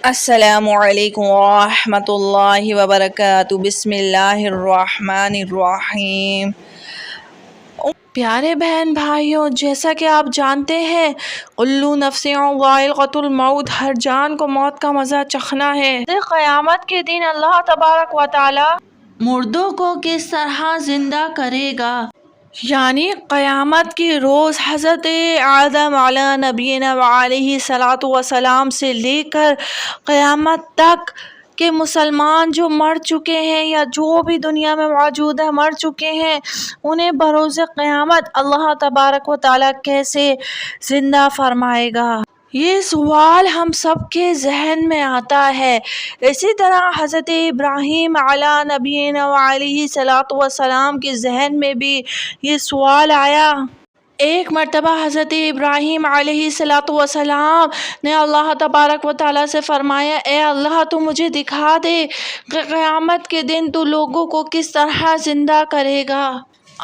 السلام علیکم ورحمۃ اللہ وبرکاتہ۔ بسم اللہ الرحمن الرحیم۔ پیارے بہن بھائیوں، جیسا کہ آپ جانتے ہیں کل نفس ذائقۃ الموت، ہر جان کو موت کا مزہ چکھنا ہے۔ قیامت کے دن اللہ تبارک و تعالی مردوں کو کس طرح زندہ کرے گا، یعنی قیامت کے روز حضرت آدم علیہ نبینا علیہ الصلاۃ والسلام سے لے کر قیامت تک کہ مسلمان جو مر چکے ہیں یا جو بھی دنیا میں موجود ہے مر چکے ہیں، انہیں بروز قیامت اللہ تبارک و تعالیٰ کیسے زندہ فرمائے گا، یہ سوال ہم سب کے ذہن میں آتا ہے۔ اسی طرح حضرت ابراہیم علیہ نبینا علیہ الصلاۃ والسلام کے ذہن میں بھی یہ سوال آیا۔ ایک مرتبہ حضرت ابراہیم علیہ الصلاۃ والسلام نے اللہ تبارک و تعالیٰ سے فرمایا، اے اللہ تو مجھے دکھا دے کہ قیامت کے دن تو لوگوں کو کس طرح زندہ کرے گا۔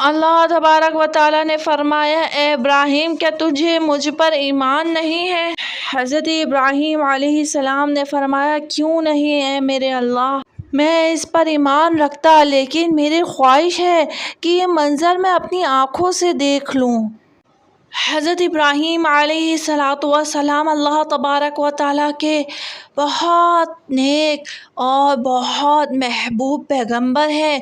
اللہ تبارک و تعالیٰ نے فرمایا، اے ابراہیم کیا تجھے مجھ پر ایمان نہیں ہے؟ حضرت ابراہیم علیہ السلام نے فرمایا، کیوں نہیں اے میرے اللہ، میں اس پر ایمان رکھتا، لیکن میری خواہش ہے کہ یہ منظر میں اپنی آنکھوں سے دیکھ لوں۔ حضرت ابراہیم علیہ الصلاۃ والسلام اللہ تبارک و تعالیٰ کے بہت نیک اور بہت محبوب پیغمبر ہیں۔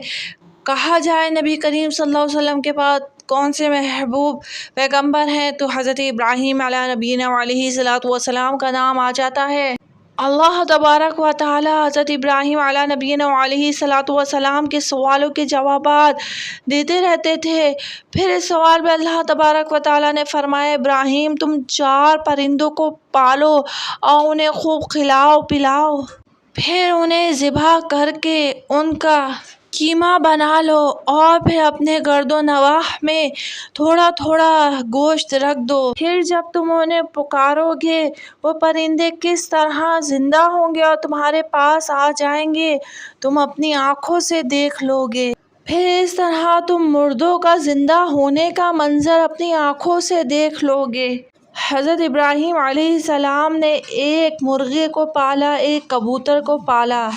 کہا جائے نبی کریم صلی اللہ علیہ وسلم کے بعد کون سے محبوب پیغمبر ہیں تو حضرت ابراہیم علیہ نبینا علیہ الصلاۃ والسلام کا نام آ جاتا ہے۔ اللہ تبارک و تعالیٰ حضرت ابراہیم علیہ نبینا علیہ الصلاۃ والسلام کے سوالوں کے جوابات دیتے رہتے تھے۔ پھر اس سوال میں اللہ تبارک و تعالیٰ نے فرمایا، ابراہیم تم 4 پرندوں کو پالو اور انہیں خوب کھلاؤ پلاؤ، پھر انہیں ذبح کر کے ان کا قیمہ بنا لو اور پھر اپنے گرد و نواح میں تھوڑا تھوڑا گوشت رکھ دو، پھر جب تم انہیں پکارو گے وہ پرندے کس طرح زندہ ہوں گے اور تمہارے پاس آ جائیں گے، تم اپنی آنکھوں سے دیکھ لو گے، پھر اس طرح تم مردوں کا زندہ ہونے کا منظر اپنی آنکھوں سے دیکھ لو گے۔ حضرت ابراہیم علیہ السلام نے ایک مرغے کو پالا، ایک کبوتر کو پالا،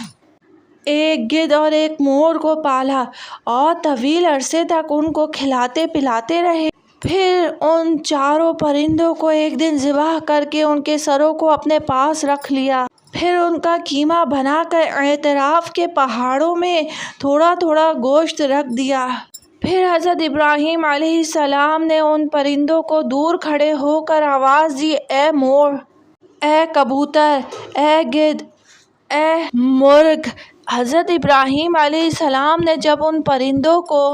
ایک گدھ اور ایک مور کو پالا اور طویل عرصے تک ان کو کھلاتے پلاتے رہے۔ پھر ان 4 پرندوں کو ایک دن ذبح کر کے ان کے سروں کو اپنے پاس رکھ لیا، پھر ان کا قیمہ بنا کر اعتراف کے پہاڑوں میں تھوڑا تھوڑا گوشت رکھ دیا۔ پھر حضرت ابراہیم علیہ السلام نے ان پرندوں کو دور کھڑے ہو کر آواز دی، اے مور، اے کبوتر، اے گدھ، اے مرغ۔ حضرت ابراہیم علیہ السلام نے جب ان پرندوں کو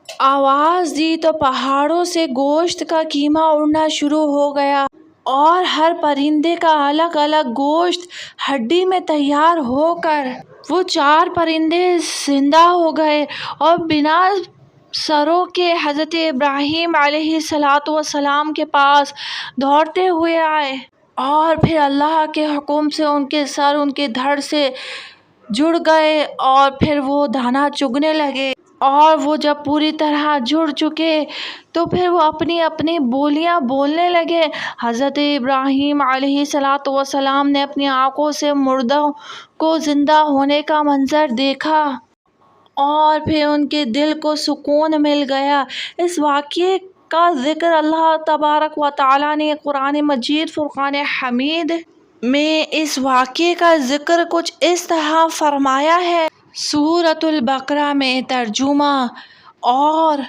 آواز دی تو پہاڑوں سے گوشت کا قیمہ اڑنا شروع ہو گیا اور ہر پرندے کا الگ الگ گوشت ہڈی میں تیار ہو کر وہ 4 پرندے زندہ ہو گئے اور بنا سروں کے حضرت ابراہیم علیہ الصلاۃ والسلام کے پاس دوڑتے ہوئے آئے اور پھر اللہ کے حکم سے ان کے سر ان کے دھڑ سے جڑ گئے اور پھر وہ دانا چگنے لگے، اور وہ جب پوری طرح جڑ چکے تو پھر وہ اپنی اپنی بولیاں بولنے لگے۔ حضرت ابراہیم علیہ الصلاۃ والسلام نے اپنی آنکھوں سے مردوں کو زندہ ہونے کا منظر دیکھا اور پھر ان کے دل کو سکون مل گیا۔ اس واقعے کا ذکر اللہ تبارک و تعالیٰ نے قرآن مجید فرقان حمید میں اس واقعے کا ذکر کچھ اس طرح فرمایا ہے۔ سورۃ البقرہ میں ترجمہ، اور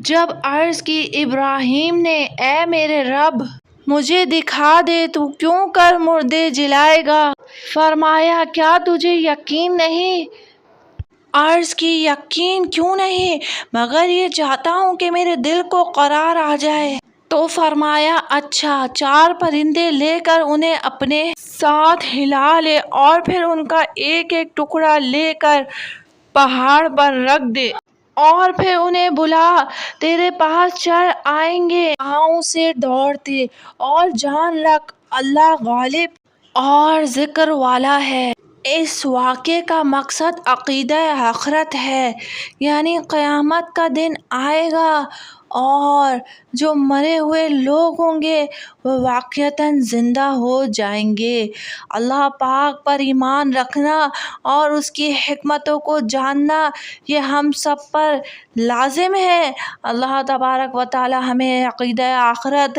جب عرض کی ابراہیم نے، اے میرے رب مجھے دکھا دے تو کیوں کر مردے جلائے گا، فرمایا کیا تجھے یقین نہیں؟ عرض کی یقین کیوں نہیں، مگر یہ چاہتا ہوں کہ میرے دل کو قرار آ جائے۔ تو فرمایا اچھا، 4 پرندے لے کر انہیں اپنے ساتھ ہلا لے اور پھر ان کا ایک ایک ٹکڑا لے کر پہاڑ پر رکھ دے اور پھر انہیں بلا، تیرے پاس چڑھ آئیں گے پاؤں سے دوڑتے، اور جان رکھ اللہ غالب اور ذکر والا ہے۔ اس واقعے کا مقصد عقیدہ آخرت ہے، یعنی قیامت کا دن آئے گا اور جو مرے ہوئے لوگ ہوں گے وہ واقعتاً زندہ ہو جائیں گے۔ اللہ پاک پر ایمان رکھنا اور اس کی حکمتوں کو جاننا یہ ہم سب پر لازم ہے۔ اللہ تبارک و تعالی ہمیں عقیدہ آخرت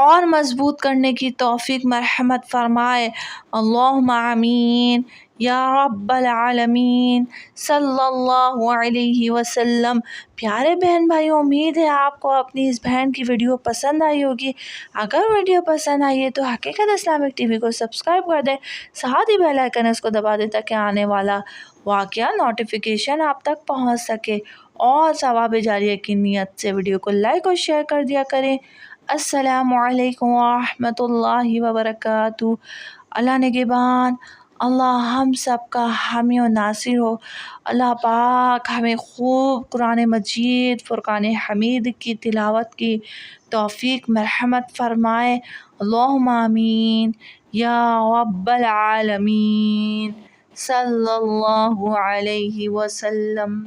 اور مضبوط کرنے کی توفیق مرحمت فرمائے۔ اللہم آمین یا رب العالمین صلی اللہ علیہ وسلم۔ پیارے بہن بھائیوں، امید ہے آپ کو اپنی اس بہن کی ویڈیو پسند آئی ہوگی۔ اگر ویڈیو پسند آئی ہے تو حقیقت اسلامک ٹی وی کو سبسکرائب کر دیں، ساتھ ہی بیل آئیکن اس کو دبا دیں تاکہ آنے والا واقعہ نوٹیفیکیشن آپ تک پہنچ سکے، اور ثواب جاریہ کی نیت سے ویڈیو کو لائک اور شیئر کر دیا کریں۔ السلام علیکم ورحمۃ اللہ وبرکاتہ۔ اللہ نگہبان، اللہ ہم سب کا حامی و ناصر ہو۔ اللہ پاک ہمیں خوب قرآن مجید فرقان حمید کی تلاوت کی توفیق مرحمت فرمائے۔ اللہم آمین یا رب العالمین صلی اللہ علیہ وسلم۔